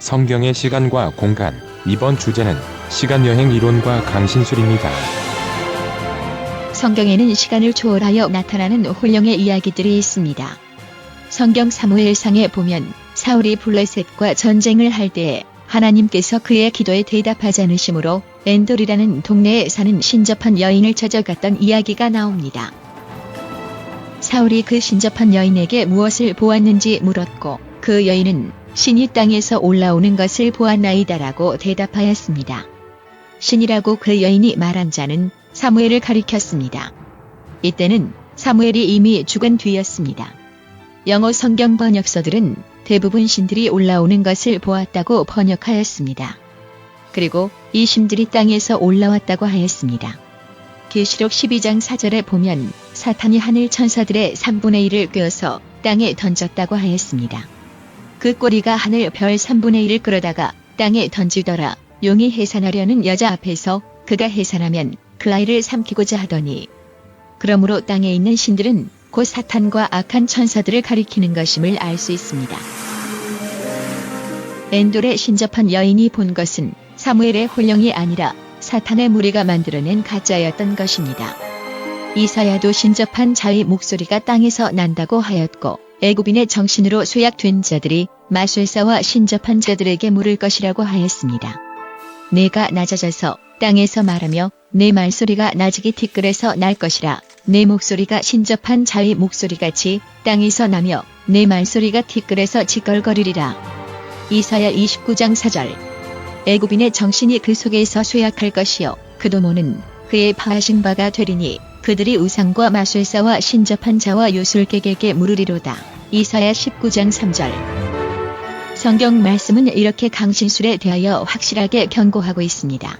성경의 시간과 공간. 이번 주제는 시간여행 이론과 강신술입니다. 성경에는 시간을 초월하여 나타나는 혼령의 이야기들이 있습니다. 성경 사무엘상에 보면 사울이 블레셋과 전쟁을 할 때에 하나님께서 그의 기도에 대답하지 않으심으로 엔돌이라는 동네에 사는 신접한 여인을 찾아갔던 이야기가 나옵니다. 사울이 그 신접한 여인에게 무엇을 보았는지 물었고 그 여인은 신이 땅에서 올라오는 것을 보았나이다라고 대답하였습니다. 신이라고 그 여인이 말한 자는 사무엘을 가리켰습니다. 이때는 사무엘이 이미 죽은 뒤였습니다. 영어 성경 번역서들은 대부분 신들이 올라오는 것을 보았다고 번역하였습니다. 그리고 이 신들이 땅에서 올라왔다고 하였습니다. 계시록 12장 4절에 보면 사탄이 하늘 천사들의 3분의 1을 꿰어서 땅에 던졌다고 하였습니다. 그 꼬리가 하늘 별 3분의 1을 끌어다가 땅에 던지더라. 용이 해산하려는 여자 앞에서 그가 해산하면 그 아이를 삼키고자 하더니, 그러므로 땅에 있는 신들은 곧 사탄과 악한 천사들을 가리키는 것임을 알 수 있습니다. 엔돌의 신접한 여인이 본 것은 사무엘의 혼령이 아니라 사탄의 무리가 만들어낸 가짜였던 것입니다. 이사야도 신접한 자의 목소리가 땅에서 난다고 하였고 애굽인의 정신으로 쇠약된 자들이 마술사와 신접한 자들에게 물을 것이라고 하였습니다. 내가 낮아져서 땅에서 말하며 내 말소리가 나직이 티끌에서 날 것이라. 내 목소리가 신접한 자의 목소리같이 땅에서 나며 내 말소리가 티끌에서 지껄거리리라. 이사야 29장 4절. 애굽인의 정신이 그 속에서 쇠약할 것이요 그도모는 그의 파하신 바가 되리니 그들이 우상과 마술사와 신접한 자와 요술객에게 물으리로다. 이사야 19장 3절. 성경 말씀은 이렇게 강신술에 대하여 확실하게 경고하고 있습니다.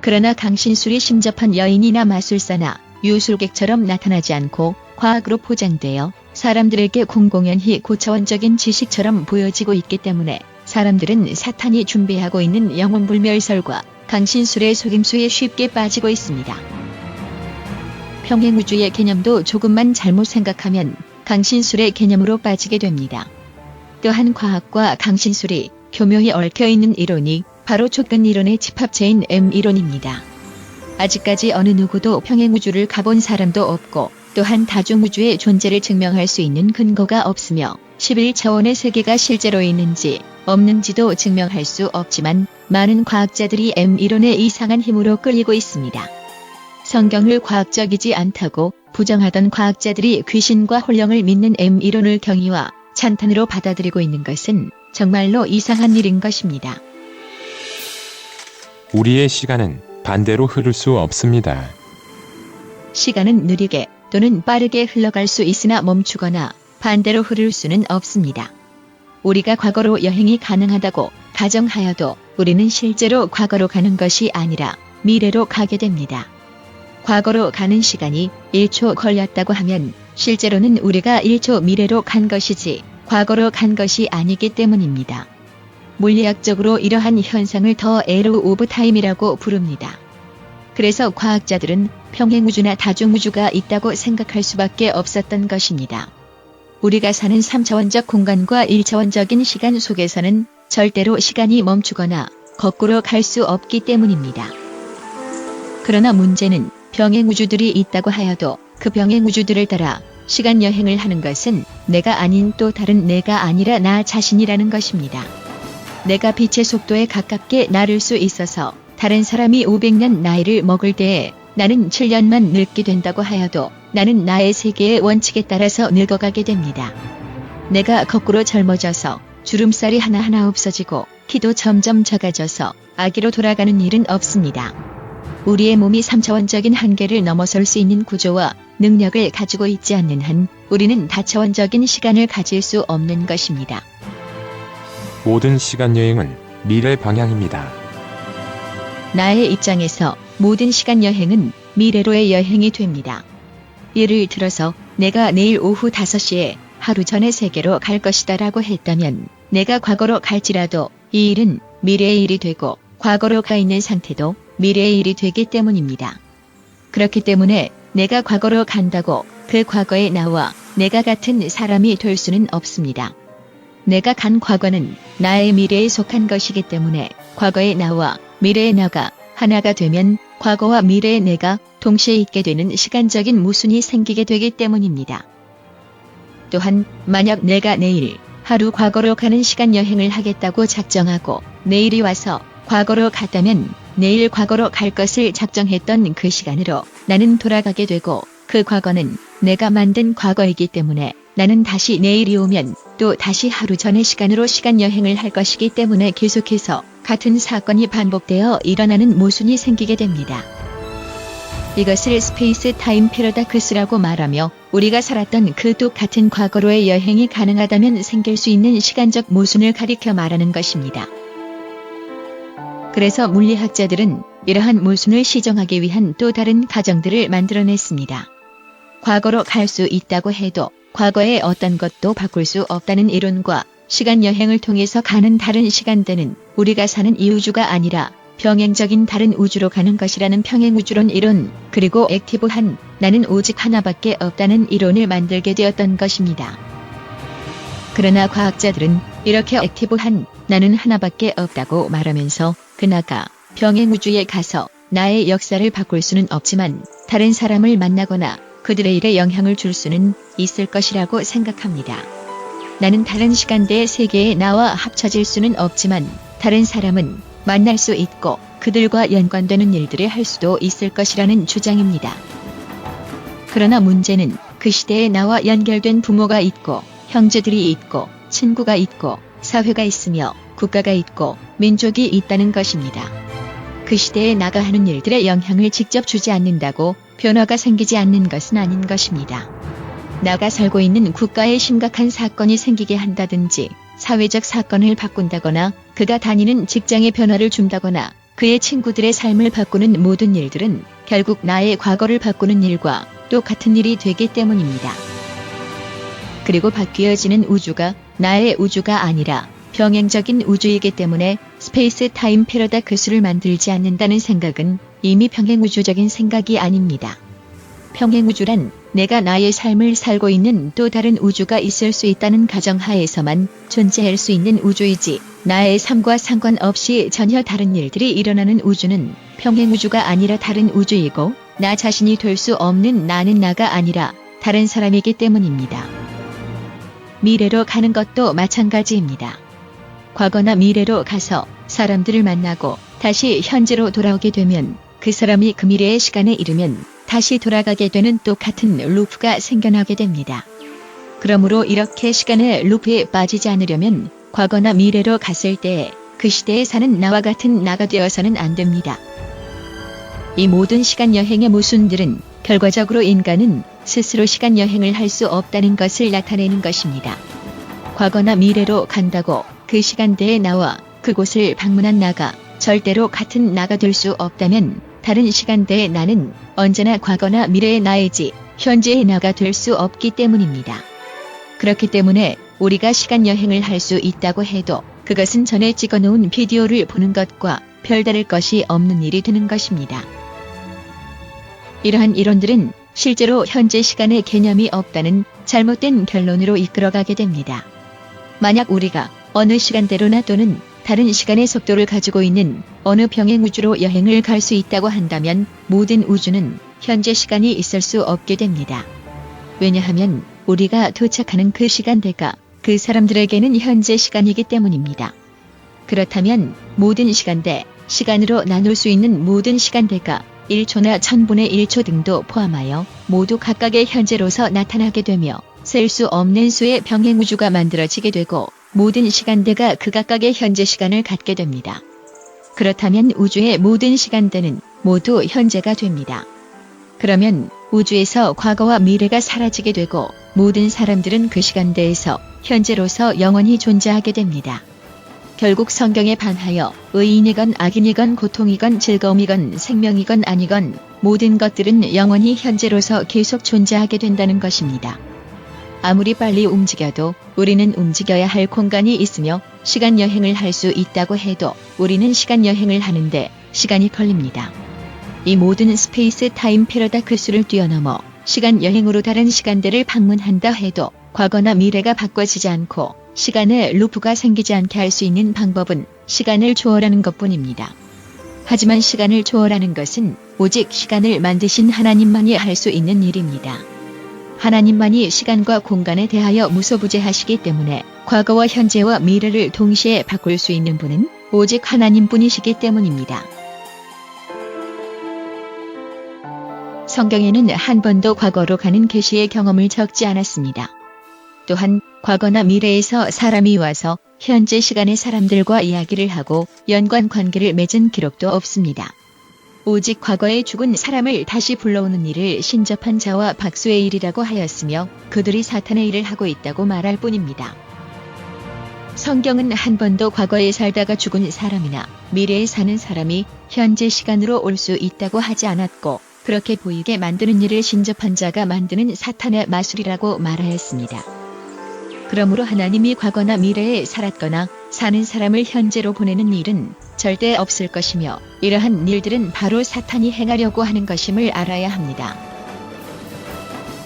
그러나 강신술이 신접한 여인이나 마술사나 요술객처럼 나타나지 않고 과학으로 포장되어 사람들에게 공공연히 고차원적인 지식처럼 보여지고 있기 때문에 사람들은 사탄이 준비하고 있는 영혼불멸설과 강신술의 속임수에 쉽게 빠지고 있습니다. 평행우주의 개념도 조금만 잘못 생각하면 강신술의 개념으로 빠지게 됩니다. 또한 과학과 강신술이 교묘히 얽혀있는 이론이 바로 촉근이론의 집합체인 M이론입니다. 아직까지 어느 누구도 평행우주를 가본 사람도 없고 또한 다중우주의 존재를 증명할 수 있는 근거가 없으며 11차원의 세계가 실제로 있는지 없는지도 증명할 수 없지만 많은 과학자들이 M이론의 이상한 힘으로 끌리고 있습니다. 성경을 과학적이지 않다고 부정하던 과학자들이 귀신과 혼령을 믿는 M이론을 경의와 찬탄으로 받아들이고 있는 것은 정말로 이상한 일인 것입니다. 우리의 시간은 반대로 흐를 수 없습니다. 시간은 느리게 또는 빠르게 흘러갈 수 있으나 멈추거나 반대로 흐를 수는 없습니다. 우리가 과거로 여행이 가능하다고 가정하여도 우리는 실제로 과거로 가는 것이 아니라 미래로 가게 됩니다. 과거로 가는 시간이 1초 걸렸다고 하면 실제로는 우리가 1초 미래로 간 것이지 과거로 간 것이 아니기 때문입니다. 물리학적으로 이러한 현상을 더 에러 오브 타임이라고 부릅니다. 그래서 과학자들은 평행우주나 다중우주가 있다고 생각할 수밖에 없었던 것입니다. 우리가 사는 3차원적 공간과 1차원적인 시간 속에서는 절대로 시간이 멈추거나 거꾸로 갈 수 없기 때문입니다. 그러나 문제는 병행우주들이 있다고 하여도 그 병행우주들을 따라 시간 여행을 하는 것은 내가 아닌 또 다른 내가 아니라 나 자신이라는 것입니다. 내가 빛의 속도에 가깝게 나를 수 있어서 다른 사람이 500년 나이를 먹을 때에 나는 7년만 늙게 된다고 하여도 나는 나의 세계의 원칙에 따라서 늙어가게 됩니다. 내가 거꾸로 젊어져서 주름살이 하나하나 없어지고 키도 점점 작아져서 아기로 돌아가는 일은 없습니다. 우리의 몸이 3차원적인 한계를 넘어설 수 있는 구조와 능력을 가지고 있지 않는 한 우리는 다차원적인 시간을 가질 수 없는 것입니다. 모든 시간여행은 미래 방향입니다. 나의 입장에서 모든 시간 여행은 미래로의 여행이 됩니다. 예를 들어서 내가 내일 오후 5시에 하루 전의 세계로 갈 것이다 라고 했다면 내가 과거로 갈지라도 이 일은 미래의 일이 되고 과거로 가 있는 상태도 미래의 일이 되기 때문입니다. 그렇기 때문에 내가 과거로 간다고 그 과거의 나와 내가 같은 사람이 될 수는 없습니다. 내가 간 과거는 나의 미래에 속한 것이기 때문에 과거의 나와 미래의 나가 하나가 되면 과거와 미래의 내가 동시에 있게 되는 시간적인 모순이 생기게 되기 때문입니다. 또한 만약 내가 내일 하루 과거로 가는 시간 여행을 하겠다고 작정하고 내일이 와서 과거로 갔다면 내일 과거로 갈 것을 작정했던 그 시간으로 나는 돌아가게 되고 그 과거는 내가 만든 과거이기 때문에 나는 다시 내일이 오면 또 다시 하루 전의 시간으로 시간 여행을 할 것이기 때문에 계속해서 같은 사건이 반복되어 일어나는 모순이 생기게 됩니다. 이것을 스페이스 타임 패러닥스라고 말하며 우리가 살았던 그 똑같은 과거로의 여행이 가능하다면 생길 수 있는 시간적 모순을 가리켜 말하는 것입니다. 그래서 물리학자들은 이러한 모순을 시정하기 위한 또 다른 가정들을 만들어냈습니다. 과거로 갈 수 있다고 해도 과거의 어떤 것도 바꿀 수 없다는 이론과 시간 여행을 통해서 가는 다른 시간대는 우리가 사는 이 우주가 아니라 병행적인 다른 우주로 가는 것이라는 평행우주론 이론, 그리고 액티브한 나는 오직 하나밖에 없다는 이론을 만들게 되었던 것입니다. 그러나 과학자들은 이렇게 액티브한 나는 하나밖에 없다고 말하면서 그 나가 병행우주에 가서 나의 역사를 바꿀 수는 없지만 다른 사람을 만나거나 그들의 일에 영향을 줄 수는 있을 것이라고 생각합니다. 나는 다른 시간대의 세계에 나와 합쳐질 수는 없지만 다른 사람은 만날 수 있고 그들과 연관되는 일들을 할 수도 있을 것이라는 주장입니다. 그러나 문제는 그 시대에 나와 연결된 부모가 있고 형제들이 있고 친구가 있고 사회가 있으며 국가가 있고 민족이 있다는 것입니다. 그 시대에 나가 하는 일들에 영향을 직접 주지 않는다고 변화가 생기지 않는 것은 아닌 것입니다. 나가 살고 있는 국가에 심각한 사건이 생기게 한다든지 사회적 사건을 바꾼다거나 그가 다니는 직장에 변화를 준다거나 그의 친구들의 삶을 바꾸는 모든 일들은 결국 나의 과거를 바꾸는 일과 똑같은 일이 되기 때문입니다. 그리고 바뀌어지는 우주가 나의 우주가 아니라 병행적인 우주이기 때문에 스페이스 타임 패러닥스를 만들지 않는다는 생각은 이미 평행우주적인 생각이 아닙니다. 평행우주란 내가 나의 삶을 살고 있는 또 다른 우주가 있을 수 있다는 가정하에서만 존재할 수 있는 우주이지 나의 삶과 상관없이 전혀 다른 일들이 일어나는 우주는 평행우주가 아니라 다른 우주이고 나 자신이 될 수 없는 나는 나가 아니라 다른 사람이기 때문입니다. 미래로 가는 것도 마찬가지입니다. 과거나 미래로 가서 사람들을 만나고 다시 현재로 돌아오게 되면 그 사람이 그 미래의 시간에 이르면 다시 돌아가게 되는 똑같은 루프가 생겨나게 됩니다. 그러므로 이렇게 시간의 루프에 빠지지 않으려면 과거나 미래로 갔을 때에 그 시대에 사는 나와 같은 나가 되어서는 안 됩니다. 이 모든 시간 여행의 모순들은 결과적으로 인간은 스스로 시간 여행을 할 수 없다는 것을 나타내는 것입니다. 과거나 미래로 간다고 그 시간대에 나와 그곳을 방문한 나가 절대로 같은 나가 될 수 없다면 다른 시간대의 나는 언제나 과거나 미래의 나이지 현재의 나가 될 수 없기 때문입니다. 그렇기 때문에 우리가 시간 여행을 할 수 있다고 해도 그것은 전에 찍어놓은 비디오를 보는 것과 별다를 것이 없는 일이 되는 것입니다. 이러한 이론들은 실제로 현재 시간의 개념이 없다는 잘못된 결론으로 이끌어가게 됩니다. 만약 우리가 어느 시간대로나 또는 다른 시간의 속도를 가지고 있는 어느 병행우주로 여행을 갈 수 있다고 한다면 모든 우주는 현재 시간이 있을 수 없게 됩니다. 왜냐하면 우리가 도착하는 그 시간대가 그 사람들에게는 현재 시간이기 때문입니다. 그렇다면 모든 시간대, 시간으로 나눌 수 있는 모든 시간대가 1초나 1000분의 1초 등도 포함하여 모두 각각의 현재로서 나타나게 되며 셀 수 없는 수의 병행우주가 만들어지게 되고 모든 시간대가 그 각각의 현재 시간을 갖게 됩니다. 그렇다면 우주의 모든 시간대는 모두 현재가 됩니다. 그러면 우주에서 과거와 미래가 사라지게 되고 모든 사람들은 그 시간대에서 현재로서 영원히 존재하게 됩니다. 결국 성경에 반하여 의인이건 악인이건 고통이건 즐거움이건 생명이건 아니건 모든 것들은 영원히 현재로서 계속 존재하게 된다는 것입니다. 아무리 빨리 움직여도 우리는 움직여야 할 공간이 있으며 시간 여행을 할 수 있다고 해도 우리는 시간 여행을 하는데 시간이 걸립니다. 이 모든 스페이스 타임 패러닥스를 뛰어넘어 시간 여행으로 다른 시간대를 방문한다 해도 과거나 미래가 바꿔지지 않고 시간에 루프가 생기지 않게 할 수 있는 방법은 시간을 초월하는 것뿐입니다. 하지만 시간을 초월하는 것은 오직 시간을 만드신 하나님만이 할 수 있는 일입니다. 하나님만이 시간과 공간에 대하여 무소부재하시기 때문에 과거와 현재와 미래를 동시에 바꿀 수 있는 분은 오직 하나님뿐이시기 때문입니다. 성경에는 한 번도 과거로 가는 계시의 경험을 적지 않았습니다. 또한 과거나 미래에서 사람이 와서 현재 시간의 사람들과 이야기를 하고 연관 관계를 맺은 기록도 없습니다. 오직 과거에 죽은 사람을 다시 불러오는 일을 신접한 자와 박수의 일이라고 하였으며 그들이 사탄의 일을 하고 있다고 말할 뿐입니다. 성경은 한 번도 과거에 살다가 죽은 사람이나 미래에 사는 사람이 현재 시간으로 올 수 있다고 하지 않았고 그렇게 보이게 만드는 일을 신접한 자가 만드는 사탄의 마술이라고 말하였습니다. 그러므로 하나님이 과거나 미래에 살았거나 사는 사람을 현재로 보내는 일은 절대 없을 것이며 이러한 일들은 바로 사탄이 행하려고 하는 것임을 알아야 합니다.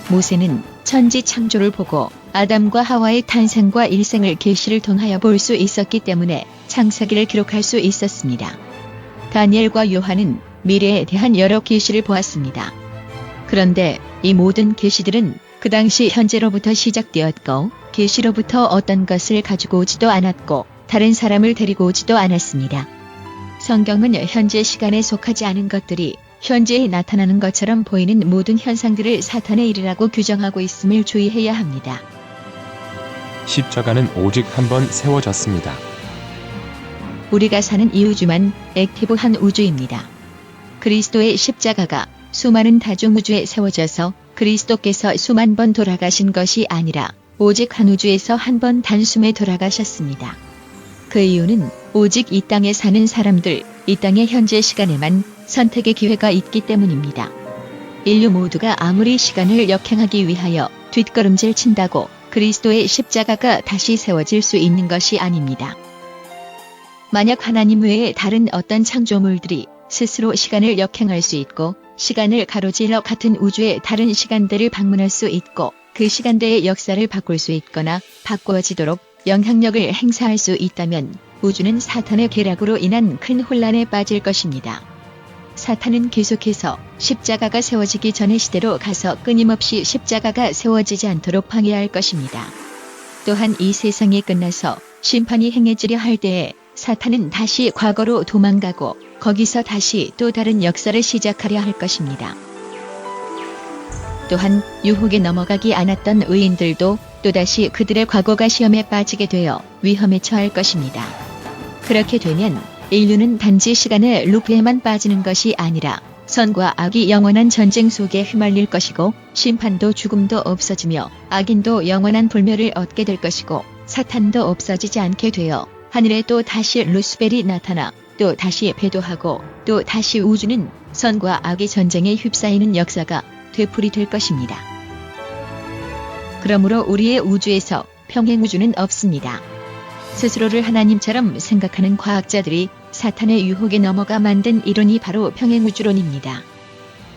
모세는 천지 창조를 보고 아담과 하와의 탄생과 일생을 계시를 통하여 볼 수 있었기 때문에 창세기를 기록할 수 있었습니다. 다니엘과 요한은 미래에 대한 여러 계시를 보았습니다. 그런데 이 모든 계시들은 그 당시 현재로부터 시작되었고 계시로부터 어떤 것을 가지고 오지도 않았고 다른 사람을 데리고 오지도 않았습니다. 성경은 현재 시간에 속하지 않은 것들이 현재에 나타나는 것처럼 보이는 모든 현상들을 사탄의 일이라고 규정하고 있음을 주의해야 합니다. 십자가는 오직 한 번 세워졌습니다. 우리가 사는 이 우주만 액티브한 우주입니다. 그리스도의 십자가가 수많은 다중우주에 세워져서 그리스도께서 수만 번 돌아가신 것이 아니라 오직 한 우주에서 한 번 단숨에 돌아가셨습니다. 그 이유는 오직 이 땅에 사는 사람들, 이 땅의 현재 시간에만 선택의 기회가 있기 때문입니다. 인류 모두가 아무리 시간을 역행하기 위하여 뒷걸음질 친다고 그리스도의 십자가가 다시 세워질 수 있는 것이 아닙니다. 만약 하나님 외에 다른 어떤 창조물들이 스스로 시간을 역행할 수 있고 시간을 가로질러 같은 우주의 다른 시간대를 방문할 수 있고 그 시간대의 역사를 바꿀 수 있거나 바꾸어지도록 영향력을 행사할 수 있다면 우주는 사탄의 계략으로 인한 큰 혼란에 빠질 것입니다. 사탄은 계속해서 십자가가 세워지기 전의 시대로 가서 끊임없이 십자가가 세워지지 않도록 방해할 것입니다. 또한 이 세상이 끝나서 심판이 행해지려 할 때에 사탄은 다시 과거로 도망가고 거기서 다시 또 다른 역사를 시작하려 할 것입니다. 또한 유혹에 넘어가기 않았던 의인들도 또다시 그들의 과거가 시험에 빠지게 되어 위험에 처할 것입니다. 그렇게 되면 인류는 단지 시간의 루프에만 빠지는 것이 아니라 선과 악이 영원한 전쟁 속에 휘말릴 것이고 심판도 죽음도 없어지며 악인도 영원한 불멸을 얻게 될 것이고 사탄도 없어지지 않게 되어 하늘에 또 다시 루스벨이 나타나 또 다시 배도하고 또 다시 우주는 선과 악의 전쟁에 휩싸이는 역사가 되풀이될 것입니다. 그러므로 우리의 우주에서 평행우주는 없습니다. 스스로를 하나님처럼 생각하는 과학자들이 사탄의 유혹에 넘어가 만든 이론이 바로 평행우주론입니다.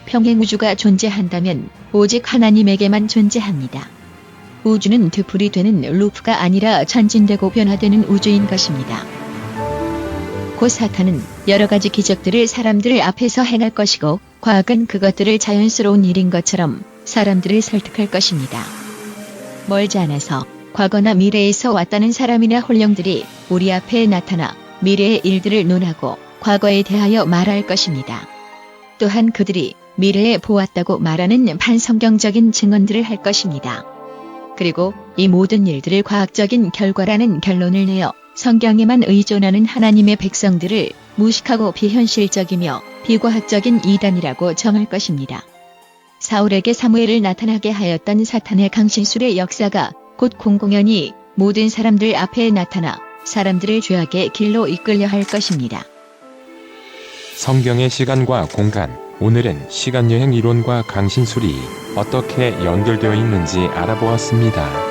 평행우주가 존재한다면 오직 하나님에게만 존재합니다. 우주는 되풀이되는 루프가 아니라 전진되고 변화되는 우주인 것입니다. 곧 사탄은 여러 가지 기적들을 사람들 앞에서 행할 것이고 과학은 그것들을 자연스러운 일인 것처럼 사람들을 설득할 것입니다. 멀지 않아서 과거나 미래에서 왔다는 사람이나 혼령들이 우리 앞에 나타나 미래의 일들을 논하고 과거에 대하여 말할 것입니다. 또한 그들이 미래에 보았다고 말하는 반성경적인 증언들을 할 것입니다. 그리고 이 모든 일들을 과학적인 결과라는 결론을 내어 성경에만 의존하는 하나님의 백성들을 무식하고 비현실적이며 비과학적인 이단이라고 정할 것입니다. 사울에게 사무엘을 나타나게 하였던 사탄의 강신술의 역사가 곧 공공연히 모든 사람들 앞에 나타나 사람들을 죄악의 길로 이끌려 할 것입니다. 성경의 시간과 공간, 오늘은 시간여행 이론과 강신술이 어떻게 연결되어 있는지 알아보았습니다.